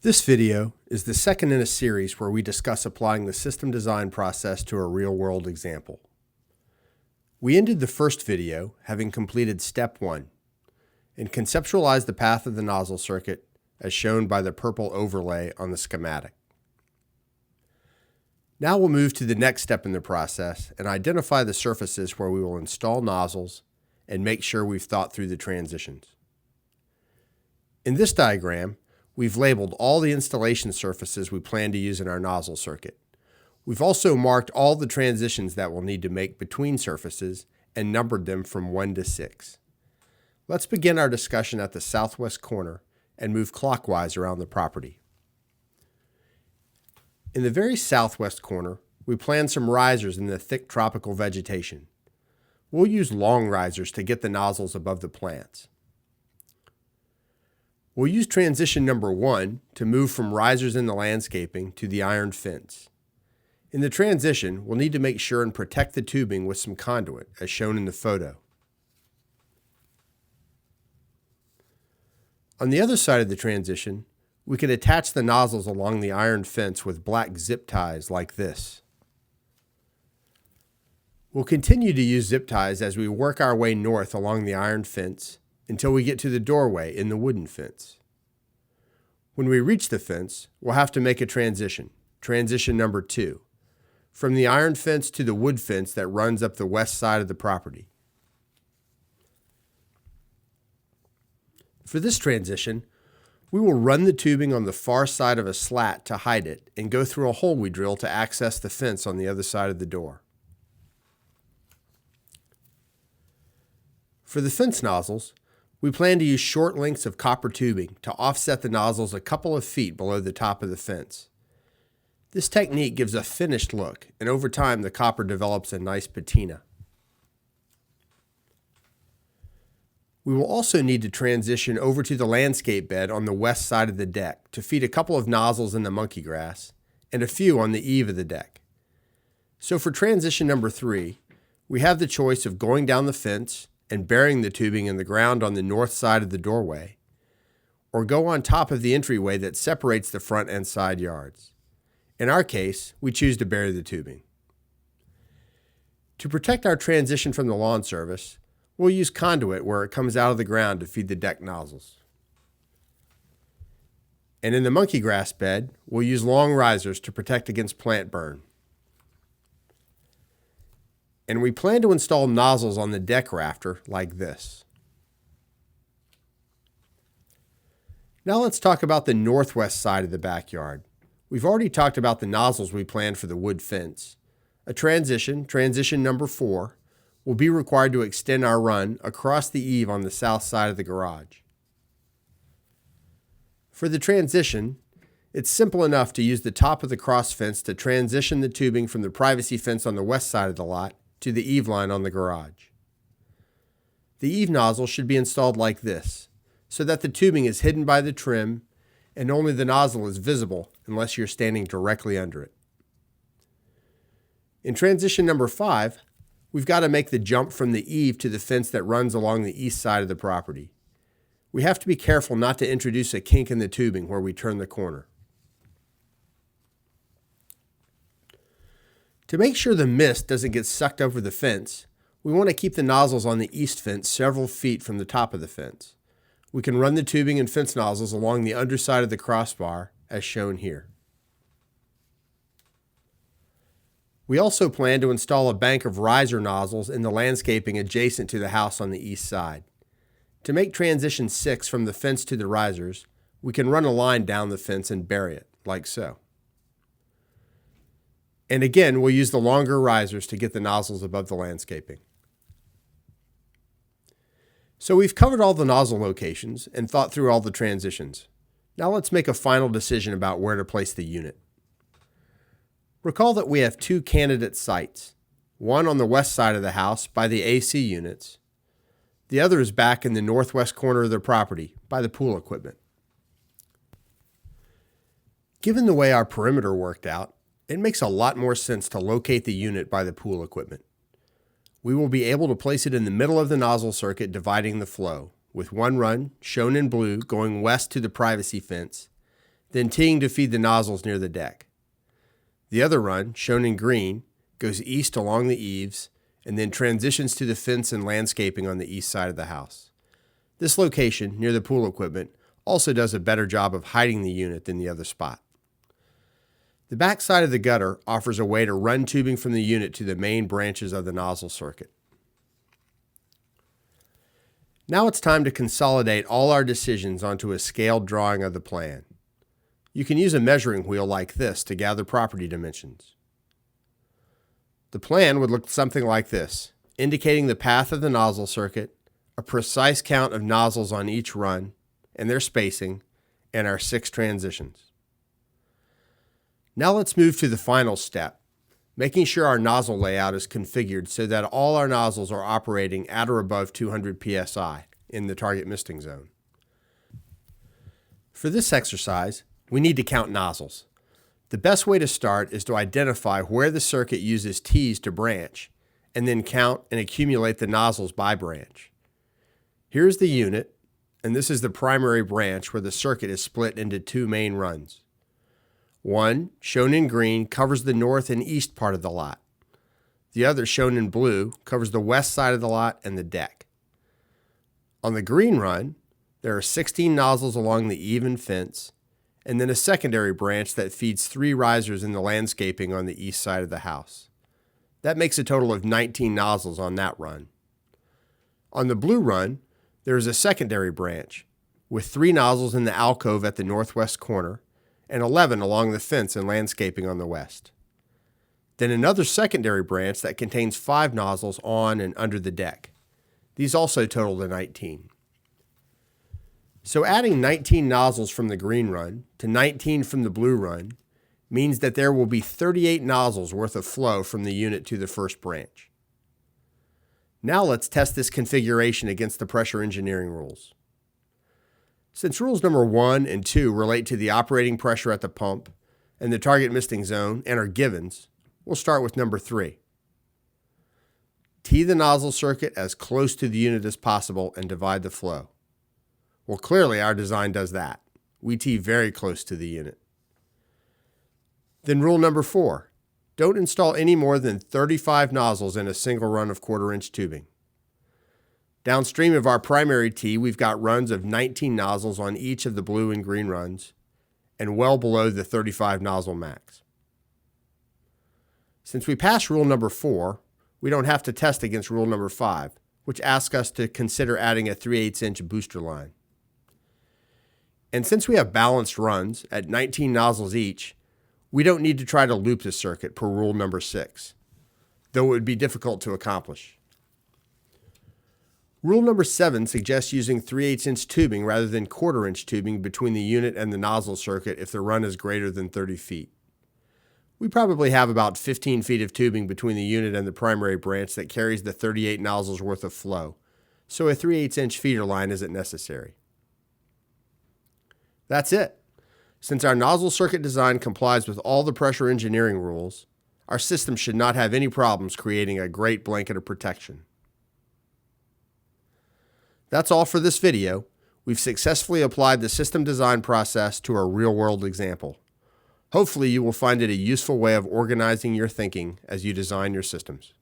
This video is the second in a series where we discuss applying the system design process to a real-world example. We ended the first video having completed step 1 and conceptualized the path of the nozzle circuit as shown by the purple overlay on the schematic. Now we'll move to the next step in the process and identify the surfaces where we will install nozzles and make sure we've thought through the transitions. In this diagram, we've labeled all the installation surfaces we plan to use in our nozzle circuit. We've also marked all the transitions that we'll need to make between surfaces and numbered them from 1 to 6. Let's begin our discussion at the southwest corner and move clockwise around the property. In the very southwest corner, we plan some risers in the thick tropical vegetation. We'll use long risers to get the nozzles above the plants. We'll use transition number 1 to move from risers in the landscaping to the iron fence. In the transition, we'll need to make sure and protect the tubing with some conduit, as shown in the photo. On the other side of the transition, we can attach the nozzles along the iron fence with black zip ties like this. We'll continue to use zip ties as we work our way north along the iron fence until we get to the doorway in the wooden fence. When we reach the fence, we'll have to make a transition number 2, from the iron fence to the wood fence that runs up the west side of the property. For this transition, we will run the tubing on the far side of a slat to hide it and go through a hole we drill to access the fence on the other side of the door. For the fence nozzles, we plan to use short lengths of copper tubing to offset the nozzles a couple of feet below the top of the fence. This technique gives a finished look, and over time the copper develops a nice patina. We will also need to transition over to the landscape bed on the west side of the deck to feed a couple of nozzles in the monkey grass and a few on the eave of the deck. So for transition number 3, we have the choice of going down the fence and burying the tubing in the ground on the north side of the doorway, or go on top of the entryway that separates the front and side yards. In our case, we choose to bury the tubing. To protect our transition from the lawn service, we'll use conduit where it comes out of the ground to feed the deck nozzles. And in the monkey grass bed, we'll use long risers to protect against plant burn. And we plan to install nozzles on the deck rafter like this. Now let's talk about the northwest side of the backyard. We've already talked about the nozzles we planned for the wood fence. A transition number 4, will be required to extend our run across the eave on the south side of the garage. For the transition, it's simple enough to use the top of the cross fence to transition the tubing from the privacy fence on the west side of the lot to the eave line on the garage. The eave nozzle should be installed like this, so that the tubing is hidden by the trim and only the nozzle is visible unless you're standing directly under it. In transition number 5, we've got to make the jump from the eave to the fence that runs along the east side of the property. We have to be careful not to introduce a kink in the tubing where we turn the corner. To make sure the mist doesn't get sucked over the fence, we want to keep the nozzles on the east fence several feet from the top of the fence. We can run the tubing and fence nozzles along the underside of the crossbar, as shown here. We also plan to install a bank of riser nozzles in the landscaping adjacent to the house on the east side. To make transition 6 from the fence to the risers, we can run a line down the fence and bury it, like so. And again, we'll use the longer risers to get the nozzles above the landscaping. So we've covered all the nozzle locations and thought through all the transitions. Now let's make a final decision about where to place the unit. Recall that we have 2 candidate sites, one on the west side of the house by the AC units. The other is back in the northwest corner of the property by the pool equipment. Given the way our perimeter worked out, it makes a lot more sense to locate the unit by the pool equipment. We will be able to place it in the middle of the nozzle circuit dividing the flow, with one run, shown in blue, going west to the privacy fence, then teeing to feed the nozzles near the deck. The other run, shown in green, goes east along the eaves and then transitions to the fence and landscaping on the east side of the house. This location, near the pool equipment, also does a better job of hiding the unit than the other spot. The back side of the gutter offers a way to run tubing from the unit to the main branches of the nozzle circuit. Now it's time to consolidate all our decisions onto a scaled drawing of the plan. You can use a measuring wheel like this to gather property dimensions. The plan would look something like this, indicating the path of the nozzle circuit, a precise count of nozzles on each run, and their spacing, and our 6 transitions. Now let's move to the final step, making sure our nozzle layout is configured so that all our nozzles are operating at or above 200 psi in the target misting zone. For this exercise, we need to count nozzles. The best way to start is to identify where the circuit uses tees to branch, and then count and accumulate the nozzles by branch. Here's the unit, and this is the primary branch where the circuit is split into 2 main runs. One, shown in green, covers the north and east part of the lot. The other, shown in blue, covers the west side of the lot and the deck. On the green run, there are 16 nozzles along the even fence, and then a secondary branch that feeds 3 risers in the landscaping on the east side of the house. That makes a total of 19 nozzles on that run. On the blue run, there is a secondary branch with 3 nozzles in the alcove at the northwest corner and 11 along the fence and landscaping on the west. Then another secondary branch that contains 5 nozzles on and under the deck. These also total to 19. So adding 19 nozzles from the green run to 19 from the blue run means that there will be 38 nozzles worth of flow from the unit to the first branch. Now let's test this configuration against the pressure engineering rules. Since rules number 1 and 2 relate to the operating pressure at the pump and the target misting zone and are givens, we'll start with number 3. Tee the nozzle circuit as close to the unit as possible and divide the flow. Well, clearly our design does that. We tee very close to the unit. Then rule number 4, don't install any more than 35 nozzles in a single run of 1/4-inch tubing. Downstream of our primary tee, we've got runs of 19 nozzles on each of the blue and green runs, and well below the 35 nozzle max. Since we passed rule number 4, we don't have to test against rule number 5, which asks us to consider adding a 3/8-inch booster line. And since we have balanced runs at 19 nozzles each, we don't need to try to loop the circuit per rule number 6, though it would be difficult to accomplish. Rule number 7 suggests using 3/8-inch tubing rather than 1/4-inch tubing between the unit and the nozzle circuit if the run is greater than 30 feet. We probably have about 15 feet of tubing between the unit and the primary branch that carries the 38 nozzles worth of flow, so a 3/8-inch feeder line isn't necessary. That's it. Since our nozzle circuit design complies with all the pressure engineering rules, our system should not have any problems creating a great blanket of protection. That's all for this video. We've successfully applied the system design process to a real-world example. Hopefully you will find it a useful way of organizing your thinking as you design your systems.